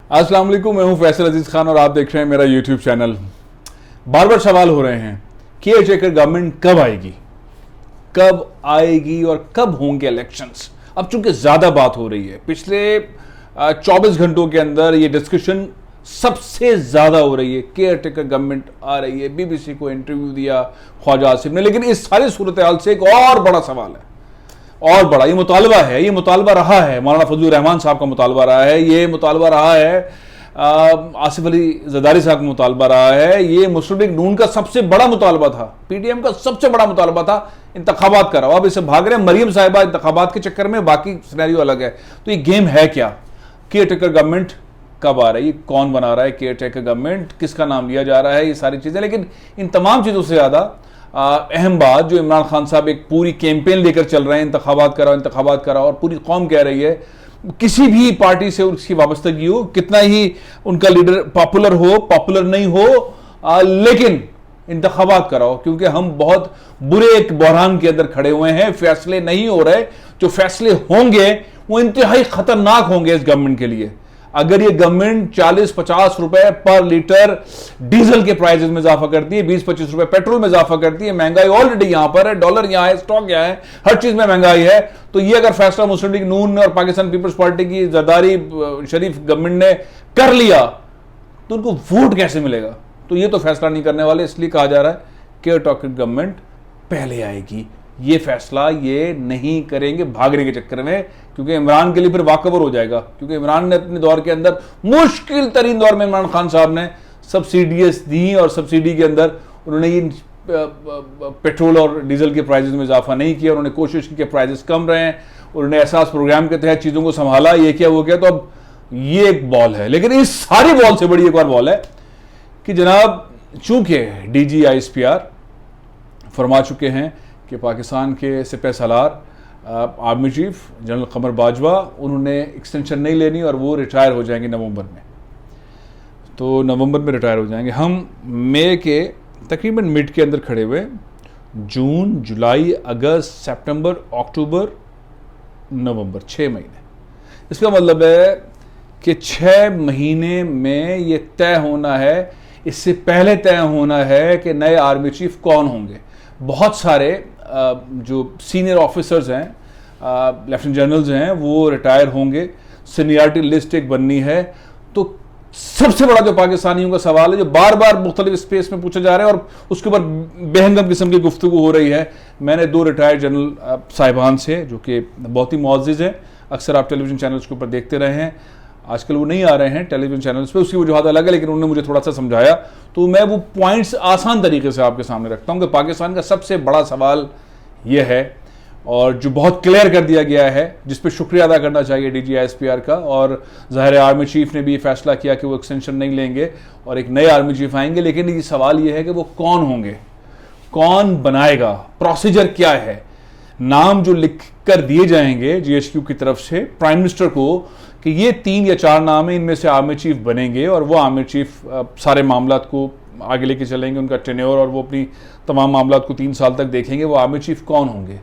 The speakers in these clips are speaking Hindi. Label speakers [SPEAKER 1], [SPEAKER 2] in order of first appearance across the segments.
[SPEAKER 1] अस्सलाम वालेकुम, मैं हूं फैसल अजीज खान और आप देख रहे हैं मेरा यूट्यूब चैनल। बार बार सवाल हो रहे हैं केयर टेकर गवर्नमेंट कब आएगी और कब होंगे इलेक्शंस। अब चूंकि ज्यादा बात हो रही है, पिछले 24 घंटों के अंदर ये डिस्कशन सबसे ज्यादा हो रही है। केयर टेकर गवर्नमेंट आ रही है, बीबीसी को इंटरव्यू दिया ख्वाजा आसिफ ने। लेकिन इस सारी सूरत हाल से एक और बड़ा सवाल है, और बड़ा ये मुतालबा रहा है। मौलाना फजलुर रहमान साहब का मुतालबा रहा है, ये मुतालबा रहा है आसिफ अली जरदारी साहब का मुतालबा रहा है, ये मुस्लिम लीग नून का सबसे बड़ा मुतालबा था, पीटीएम का सबसे बड़ा मुतालबा था इंतखाबात का। अब इसे भाग रहे हैं मरियम साहिबा इंतखाबात के चक्कर में, बाकी सिनेरियो अलग है। तो ये गेम है क्या? केयर टेकर गवर्नमेंट कब आ रही है, कौन बना रहा है केयर टेकर गवर्नमेंट, किसका नाम लिया जा रहा है, ये सारी चीजें। लेकिन इन तमाम चीजों से ज्यादा अहम बात जो इमरान खान साहब एक पूरी कैंपेन लेकर चल रहे हैं, इंतखाबात कराओ, और पूरी कौम कह रही है किसी भी पार्टी से उसकी वाबस्तगी हो, कितना ही उनका लीडर पॉपुलर हो पॉपुलर नहीं हो, लेकिन इंतखाबात कराओ, क्योंकि हम बहुत बुरे एक बहरान के अंदर खड़े हुए हैं। फैसले नहीं हो रहे, जो फैसले होंगे वो इंतहाई खतरनाक होंगे इस गवर्नमेंट के लिए। अगर ये गवर्नमेंट 40-50 रुपए पर लीटर डीजल के प्राइसेस में इजाफा करती है, 20-25 रुपए पेट्रोल में इजाफा करती है, महंगाई ऑलरेडी यहां पर है, डॉलर यहां है, स्टॉक यहां है, हर चीज में महंगाई है, तो ये अगर फैसला मुस्लिम लीग नून और पाकिस्तान पीपल्स पार्टी की जरदारी शरीफ गवर्नमेंट ने कर लिया तो उनको वोट कैसे मिलेगा? तो ये तो फैसला नहीं करने वाले, इसलिए कहा जा रहा है केयर टेकर गवर्नमेंट पहले आएगी। ये फैसला ये नहीं करेंगे भागने के चक्कर में, क्योंकि इमरान के लिए फिर वाकबर हो जाएगा। क्योंकि इमरान ने अपने दौर के अंदर, मुश्किल तरीन दौर में इमरान खान साहब ने सब्सिडीज दी, और सब्सिडी के अंदर उन्होंने इन पेट्रोल और डीजल के प्राइसेस में इजाफा नहीं किया। उन्होंने कोशिश की कि प्राइसेस कम रहें, उन्होंने एहसास प्रोग्राम के तहत चीजों को संभाला, ये किया वो किया। तो अब ये एक बॉल है, लेकिन इस सारी बॉल से बड़ी एक और बॉल है कि जनाब चूंकि DGISPR फरमा चुके हैं कि पाकिस्तान के सिपह सालार आर्मी चीफ जनरल कमर बाजवा, उन्होंने एक्सटेंशन नहीं लेनी और वो रिटायर हो जाएंगे नवंबर में। तो नवंबर में रिटायर हो जाएंगे। हम मई के तकरीबन मिड के अंदर खड़े हुए, जून, जुलाई, अगस्त, सितंबर, अक्टूबर, नवंबर, 6 महीने। इसका मतलब है कि 6 महीने में ये तय होना है, इससे पहले तय होना है कि नए आर्मी चीफ कौन होंगे। बहुत सारे जो सीनियर ऑफिसर्स हैं, लेफ्टिनेंट जनरल्स हैं, वो रिटायर होंगे, सीनियरिटी लिस्ट एक बननी है। तो सबसे बड़ा जो पाकिस्तानियों का सवाल है, जो बार बार मुख्तलिफ स्पेस में पूछा जा रहा है और उसके ऊपर बेहंगम किस्म की गुफ्तगू हो रही है। मैंने 2 रिटायर्ड जनरल साहिबान से, जो कि बहुत ही मुअज़्ज़िज़ हैं, अक्सर आप टेलीविजन चैनल्स के ऊपर देखते रहे हैं, आजकल वो नहीं आ रहे हैं टेलीविजन चैनल्स पे, उसकी वजूहत अलग है, लेकिन उन्होंने मुझे थोड़ा सा समझाया, तो मैं वो पॉइंट्स आसान तरीके से आपके सामने रखता हूं कि पाकिस्तान का सबसे बड़ा सवाल यह है, और जो बहुत क्लियर कर दिया गया है, जिस पे शुक्रिया अदा करना चाहिए DGISPR का। और ज़ाहिर आर्मी चीफ ने भी फैसला किया कि वो एक्सटेंशन नहीं लेंगे और एक नए आर्मी चीफ आएंगे। लेकिन ये सवाल ये है कि वो कौन होंगे, कौन बनाएगा, प्रोसीजर क्या है। नाम जो लिख कर दिए जाएंगे GHQ की तरफ से प्राइम मिनिस्टर को कि ये 3 या 4 नाम है, इनमें से आर्मी चीफ बनेंगे, और वो आर्मी चीफ सारे मामलात को आगे लेके चलेंगे, उनका टेन्योर, और वो अपनी तमाम मामलात को 3 साल तक देखेंगे। वो आर्मी चीफ कौन होंगे,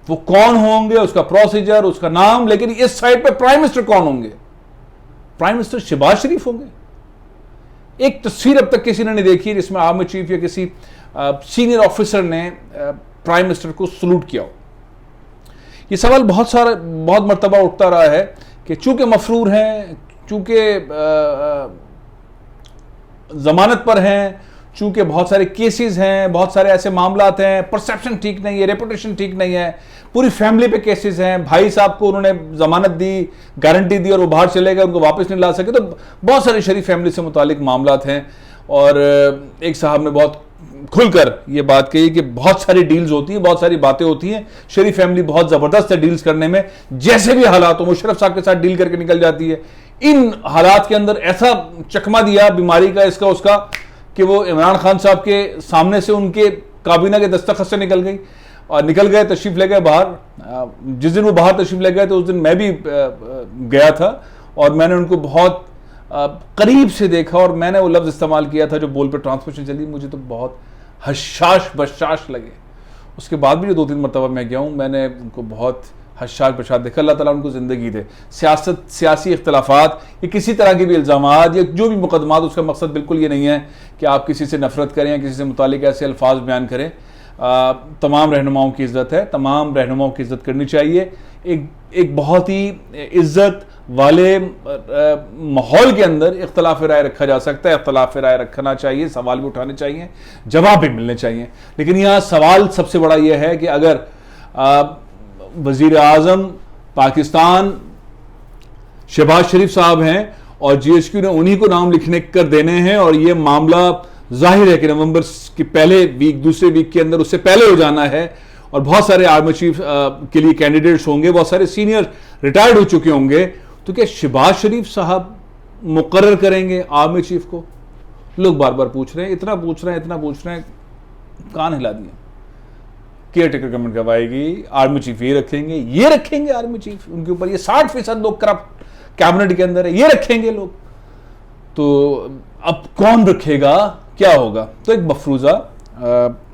[SPEAKER 1] वो कौन होंगे, उसका प्रोसीजर, उसका नाम। लेकिन इस साइड पे प्राइम मिनिस्टर कौन होंगे? प्राइम मिनिस्टर शहबाज शरीफ होंगे। एक तस्वीर अब तक किसी ने नहीं देखी जिसमें आर्मी चीफ या किसी सीनियर ऑफिसर ने प्राइम मिनिस्टर को सलूट किया हो। ये सवाल बहुत मरतबा उठता रहा है कि चूंकि मफरूर हैं, चूंकि जमानत पर हैं, चूंकि बहुत सारे केसेस हैं, बहुत सारे ऐसे मामलात हैं, परसेप्शन ठीक नहीं है, रेपुटेशन ठीक नहीं है, पूरी फैमिली पे केसेस हैं, भाई साहब को उन्होंने जमानत दी, गारंटी दी और वो बाहर चले गए, उनको वापस नहीं ला सके। तो बहुत सारी शरीफ फैमिली से मुतालिक मामलात हैं। और एक साहब ने बहुत खुलकर ये बात कही कि बहुत सारी डील्स होती हैं, बहुत सारी बातें होती हैं, शरीफ फैमिली बहुत ज़बरदस्त है डील्स करने में, जैसे भी हालात हो मुशर्रफ साहब के साथ डील करके निकल जाती है। इन हालात के अंदर ऐसा चकमा दिया बीमारी का, इसका उसका, कि वो इमरान खान साहब के सामने से उनके काबीना के दस्तखत से निकल गई और निकल गए, तशरीफ ले गए बाहर। जिस दिन वो बाहर तशरीफ ले गए तो उस दिन मैं भी गया था और मैंने उनको बहुत करीब से देखा, और मैंने वो लफ्ज़ इस्तेमाल किया था जो बोल पर ट्रांसमिशन चली, मुझे तो बहुत हशाश बशाश लगे। उसके बाद भी जो 2-3 मरतबा मैं गया हूँ, मैंने उनको बहुत हशाद प्रसाद देखे, अल्लाह ताला उनको ज़िंदगी दे। सियासत, सियासी इख्तलाफात या किसी तरह के भी इल्ज़ामात या जो भी मुकदमात, उसका मकसद बिल्कुल ये नहीं है कि आप किसी से नफ़रत करें या किसी से मुतालिक ऐसे अल्फाज बयान करें। तमाम रहनुमाओं की इज़्ज़त है, तमाम रहनुमाओं की इज़्ज़त करनी चाहिए। एक बहुत ही इज़्ज़त वाले माहौल के अंदर इख्तलाफ राय रखा जा सकता है, इख्तलाफ राय रखना चाहिए, सवाल भी उठाने चाहिए, जवाब भी मिलने चाहिए। लेकिन यहाँ सवाल सबसे बड़ा यह है कि अगर वज़ीर आज़म पाकिस्तान शहबाज शरीफ साहब हैं और GHQ ने उन्हीं को नाम लिखने कर देने हैं और ये मामला जाहिर है कि नवंबर के पहले वीक, दूसरे वीक के अंदर उससे पहले हो जाना है और बहुत सारे आर्मी चीफ के लिए कैंडिडेट्स होंगे, बहुत सारे सीनियर रिटायर्ड हो चुके होंगे, तो क्या शहबाज शरीफ साहब मुकर्रर करेंगे आर्मी चीफ को? लोग बार बार पूछ रहे हैं, इतना पूछ रहे हैं, कान हिला दिए। केयर टेकर गवर्नमेंट कब आएगी? आर्मी चीफ ये रखेंगे आर्मी चीफ, उनके ऊपर ये 60% लोग करप्ट कैबिनेट के अंदर है, ये रखेंगे लोग। तो अब कौन रखेगा, क्या होगा? तो एक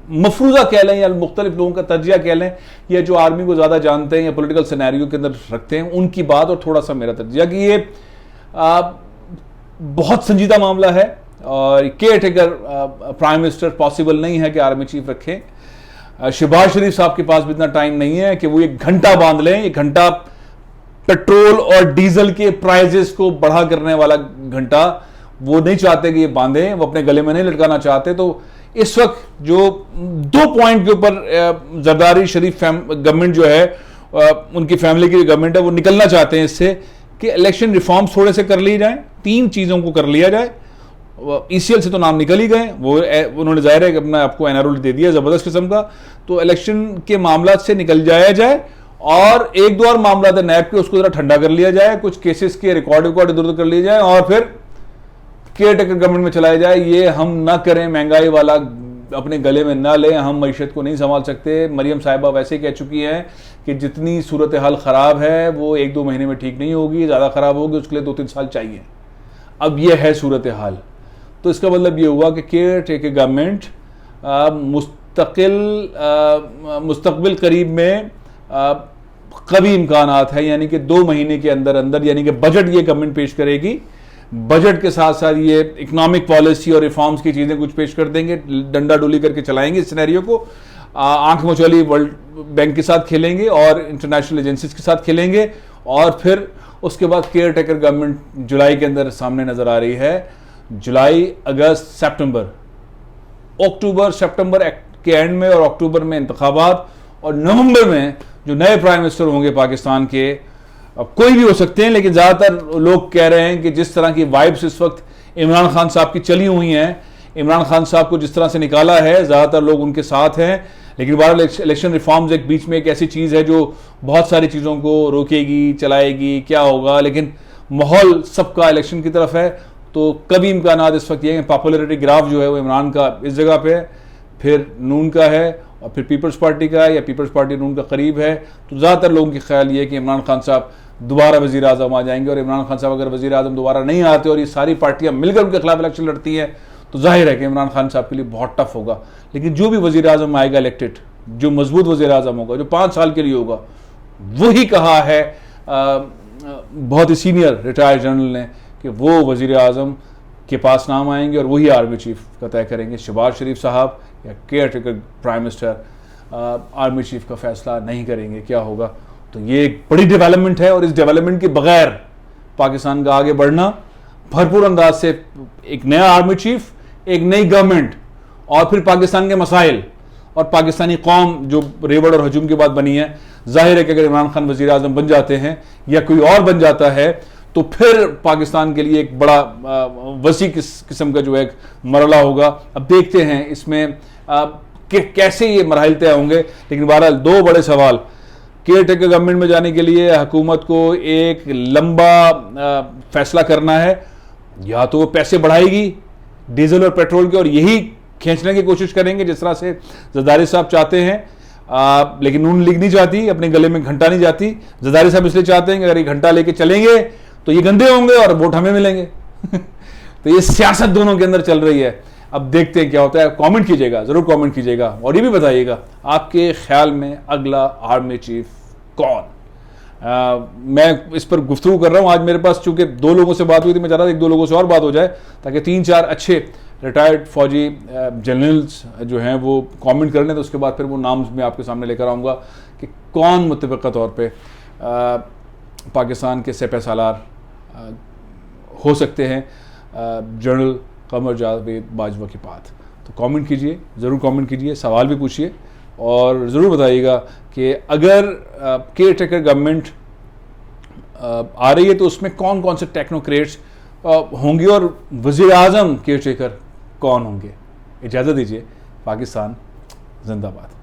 [SPEAKER 1] मफरूजा कह लें या मुख्तलिफ लोगों का तजिया कह लें, या जो आर्मी को ज़्यादा जानते हैं या पॉलिटिकल सिनेरियो के अंदर रखते हैं, उनकी बात, और थोड़ा सा मेरा तजिया कि ये बहुत संजीदा मामला है और care taker prime minister possible नहीं है कि आर्मी चीफ रखें। शहबाज शरीफ साहब के पास भी इतना टाइम नहीं है कि वो एक घंटा बांध लें, एक घंटा पेट्रोल और डीजल के प्राइजेस को बढ़ा करने वाला घंटा वो नहीं चाहते कि ये बांधे, वो अपने गले में नहीं लटकाना चाहते। तो इस वक्त जो 2 पॉइंट के ऊपर जरदारी शरीफ गवर्नमेंट जो है, उनकी फैमिली की गवर्नमेंट है, वो निकलना चाहते हैं इससे कि इलेक्शन रिफॉर्म्स थोड़े से कर लिए जाएं, 3 चीज़ों को कर लिया जाए। ECL से तो नाम निकल ही गए, वो उन्होंने जाहिर है कि अपना आपको NRO दे दिया ज़बरदस्त किस्म का, तो इलेक्शन के मामला से निकल जाया जाए और 1-2 और मामला था नैब के, उसको जरा ठंडा कर लिया जाए, कुछ केसेस के रिकॉर्ड इधर उधर कर लिए जाए और फिर केयर टेकर गवर्नमेंट में चलाया जाए। ये हम ना करें, महंगाई वाला अपने गले में ना लें, हम मईशत को नहीं संभाल सकते। मरियम साहिबा वैसे ही कह चुकी हैं कि जितनी सूरत हाल ख़राब है वो 1-2 महीने में ठीक नहीं होगी, ज़्यादा ख़राब होगी, उसके लिए 2-3 साल चाहिए। अब ये है सूरत हाल। तो इसका मतलब ये हुआ कि केयर टेकर गवर्नमेंट मुस्तकबिल करीब में कभी इम्कानात है, यानी कि 2 महीने के अंदर अंदर, यानी कि बजट ये गवर्नमेंट पेश करेगी, बजट के साथ साथ ये इकोनॉमिक पॉलिसी और रिफॉर्म्स की चीज़ें कुछ पेश कर देंगे, डंडा डोली करके चलाएंगे इस सिनेरियो को, आंख मचौली वर्ल्ड बैंक के साथ खेलेंगे और इंटरनेशनल एजेंसीज के साथ खेलेंगे। और फिर उसके बाद केयर टेकर गवर्नमेंट जुलाई के अंदर सामने नज़र आ रही है। जुलाई, अगस्त, अक्टूबर सितंबर के एंड में और अक्टूबर में इंतखाबात, और नवंबर में जो नए प्राइम मिनिस्टर होंगे पाकिस्तान के, अब कोई भी हो सकते हैं, लेकिन ज़्यादातर लोग कह रहे हैं कि जिस तरह की वाइब्स इस वक्त इमरान खान साहब की चली हुई हैं, इमरान खान साहब को जिस तरह से निकाला है, ज़्यादातर लोग उनके साथ हैं। लेकिन बहरहाल इलेक्शन रिफॉर्म्स एक बीच में एक ऐसी चीज़ है जो बहुत सारी चीज़ों को रोकेगी, चलाएगी, क्या होगा, लेकिन माहौल सबका इलेक्शन की तरफ है। तो कभी इम्कानात इस वक्त ये है, पॉपुलरिटी ग्राफ जो है वो इमरान का इस जगह पे है, फिर नून का है और फिर पीपल्स पार्टी का है, या पीपल्स पार्टी नून का करीब है। तो ज़्यादातर लोगों की ख्याल ये है कि इमरान खान साहब दोबारा वज़ीर आज़म आ जाएंगे, और इमरान खान साहब अगर वज़ीर आज़म दोबारा नहीं आते और ये सारी पार्टियाँ मिलकर उनके खिलाफ इलेक्शन लड़ती हैं, तो जाहिर है कि इमरान खान साहब के लिए बहुत टफ होगा। लेकिन जो भी वज़ीर आज़म आएगा इलेक्टेड, जो मजबूत वज़ीर आज़म होगा, जो 5 साल के लिए होगा, वही कहा है बहुत ही सीनियर रिटायर्ड जनरल ने कि वो वज़ीर आज़म के पास नाम आएंगे और वही आर्मी चीफ का तय करेंगे। शहबाज शरीफ साहब या care taker prime minister army chief का फैसला नहीं करेंगे, क्या होगा। तो ये एक बड़ी डेवलपमेंट है और इस डेवलपमेंट के बगैर पाकिस्तान का आगे बढ़ना भरपूर अंदाज से, एक नया आर्मी चीफ, एक नई गवर्नमेंट और फिर पाकिस्तान के मसाइल और पाकिस्तानी कौम जो रेवड़ और हजूम के बाद बनी है, जाहिर है कि अगर इमरान खान वज़ीर आज़म बन जाते हैं या कोई और बन जाता है, तो फिर पाकिस्तान के लिए एक बड़ा वसी किस्म का जो है मरला होगा। अब देखते हैं इसमें कैसे ये मराहिल तय होंगे। लेकिन बहरहाल 2 बड़े सवाल, केयर टेकर गवर्नमेंट में जाने के लिए हुकूमत को एक लंबा फैसला करना है, या तो वो पैसे बढ़ाएगी डीजल और पेट्रोल के और यही खींचने की कोशिश करेंगे जिस तरह से जरदारी साहब चाहते हैं, लेकिन नून लीग नहीं चाहती, अपने गले में घंटा नहीं जाती। जरदारी साहब इसलिए चाहते हैं कि अगर ये घंटा लेके चलेंगे तो ये गंदे होंगे और वोट हमें मिलेंगे। तो ये सियासत दोनों के अंदर चल रही है। अब देखते हैं क्या होता है। कमेंट कीजिएगा, जरूर कमेंट कीजिएगा और ये भी बताइएगा आपके ख्याल में अगला आर्मी चीफ कौन। मैं इस पर गुफ्तगू कर रहा हूँ आज। मेरे पास चूंकि 2 लोगों से बात हुई थी, मैं चाह रहा था 1-2 लोगों से और बात हो जाए ताकि 3-4 अच्छे रिटायर्ड फौजी जनरल्स जो हैं वो कमेंट कर लें, तो उसके बाद फिर वो नाम मैं आपके सामने लेकर आऊँगा कि कौन मुतफ़क़ा तौर पे पाकिस्तान के सेपह सालार हो सकते हैं जनरल कमर जावेद बाजवा की बात। तो कमेंट कीजिए, ज़रूर कमेंट कीजिए, सवाल भी पूछिए और ज़रूर बताइएगा कि अगर केयर टेकर गवर्नमेंट आ रही है तो उसमें कौन कौन से टेक्नोक्रेट्स होंगे और वज़ीर आज़म केयर टेकर कौन होंगे। इजाज़त दीजिए। पाकिस्तान जिंदाबाद।